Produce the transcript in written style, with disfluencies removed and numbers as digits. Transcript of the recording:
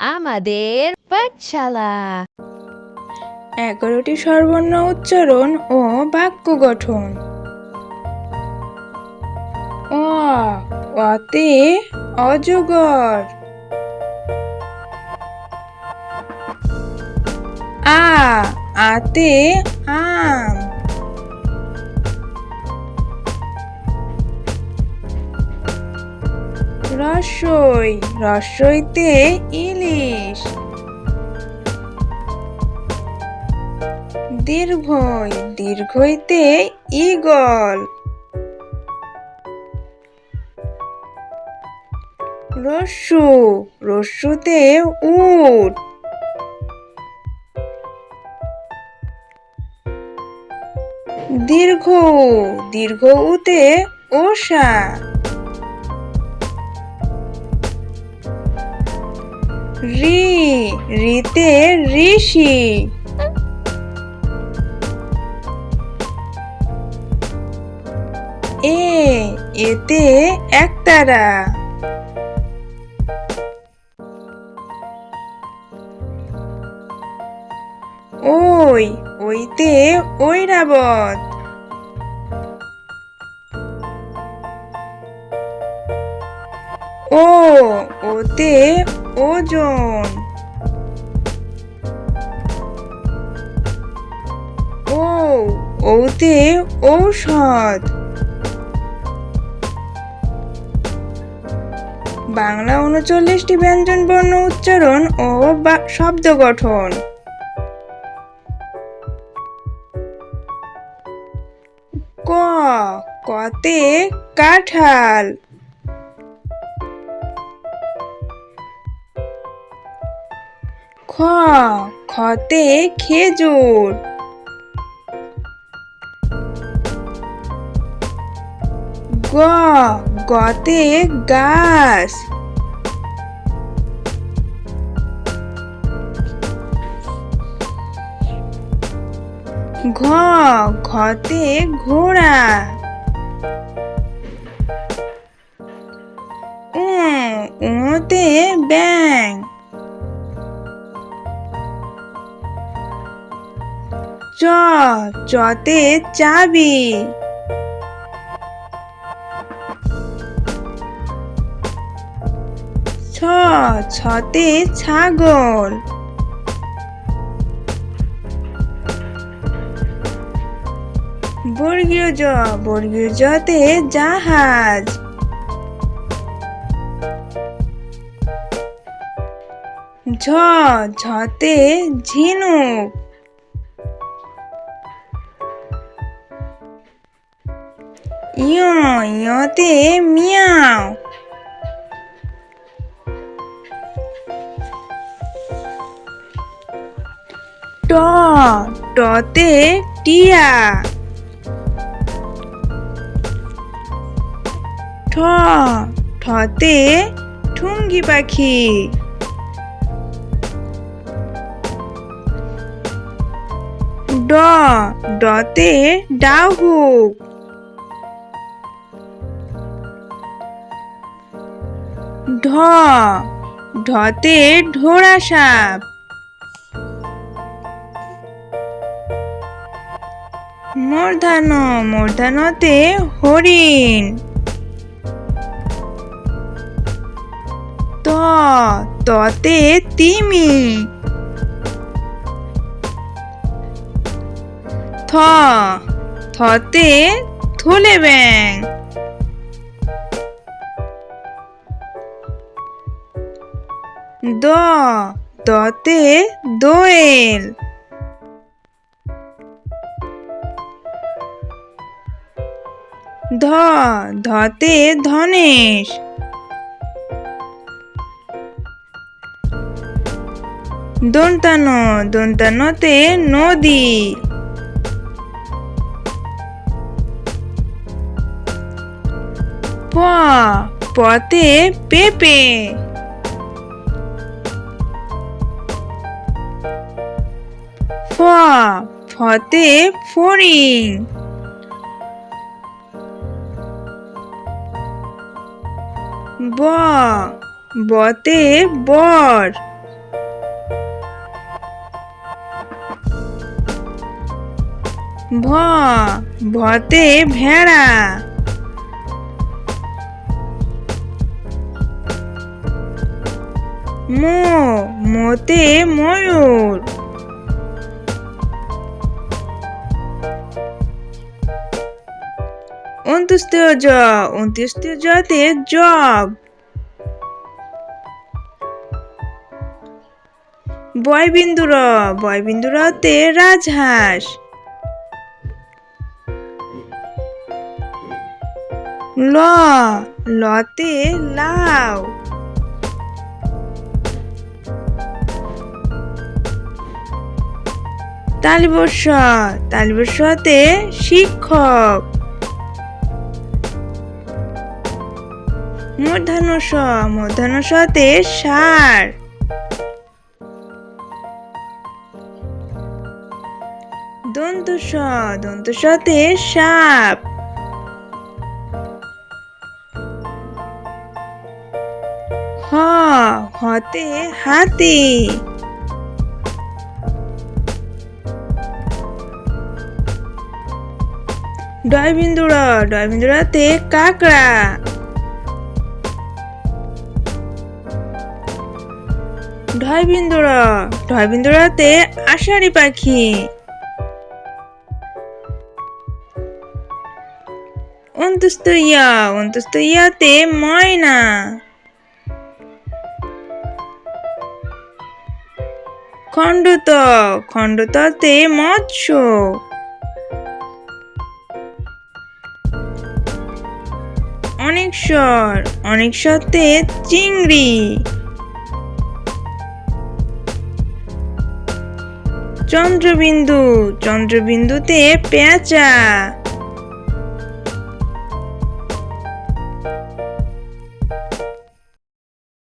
আমাদের পাঠশালা। 11টি স্বরবর্ণ উচ্চারণ ও বাক্য গঠন। অ, অতে অজগর। আ, আতে আম। রসই, রসইতে ইলিশ। দীর্ঘই, দীর্ঘইতে ঈগল। রস্যু, রস্যুতে উট। দীর্ঘ উ, দীর্ঘ উতে ওষা। রি, রিতে ঋষি। এ, এতে একতারা। ওই, ওইতে ঐরাবত। ও, ওতে ওজন। ও, ওতে ঔষধ। বাংলা 39টি ব্যঞ্জন বর্ণ উচ্চারণ ও শব্দ গঠন। ক, কতে কাঁঠাল। খ, খতে খেজুর। গ, গতে গাছ। ঘ, ঘতে ঘোড়া। উ, উতে ব্যাঙ। চ, চতে চাবি। ছ, ছতে ছাগল। বর্গীয় জ, বর্গীয় জতে জাহাজ। ঝ, ঝতে ঝিনুক। ইয়, ইয়তে মিয়াও। ট, টতে টিয়া। ঠ, ঠতে ঠুঙ্গি পাখি। ড, ডতে ডাহুক। ঢ, ঢতে ঢোড়া সাপ। মূর্ধন্য, মূর্ধন্যতে হরিণ। ত, ততে তিমি। থ, থতে থলে ব্যাঙ। দ, দতে দোয়েল। ধ, ধতে ধনেশ। দন্তান, দন্তানতে নদী। প, পতে পেঁপে। ফ, ফতে ফড়িং। ব, বতে বর। ভ ভতে ভেড়া। ম মতে ময়ূর। অন্ত্যেষ্টিয় জ অন্ত্যেষ্টিয় জতে জগ। বয়বিন্দু র বয়বিন্দু রতে রাজহাঁস। ল লতে লাউ। তালিবস্য তালিবস্যতে শিক্ষক। মূর্ধন্য ষ মূর্ধন্য ষতে ষাঁড়। দন্ত স দন্ত সতে সাপ। হ হতে হাতি। ডয়বিন্দু র ডয়বিন্দু রতে কাকড়া। ঢয়বিন্দু র ঢয়বিন্দু রতে আষাঢ়ি পাখি। অন্ত্যস্ত ইয়া অন্ত্যস্ত ইয়াতে ময়না। খণ্ডত খণ্ডততে মৎস্য। অনেকস্বর অনেকস্বরতে চিংড়ি। চন্দ্রবিন্দু চন্দ্রবিন্দুতে পেঁচা।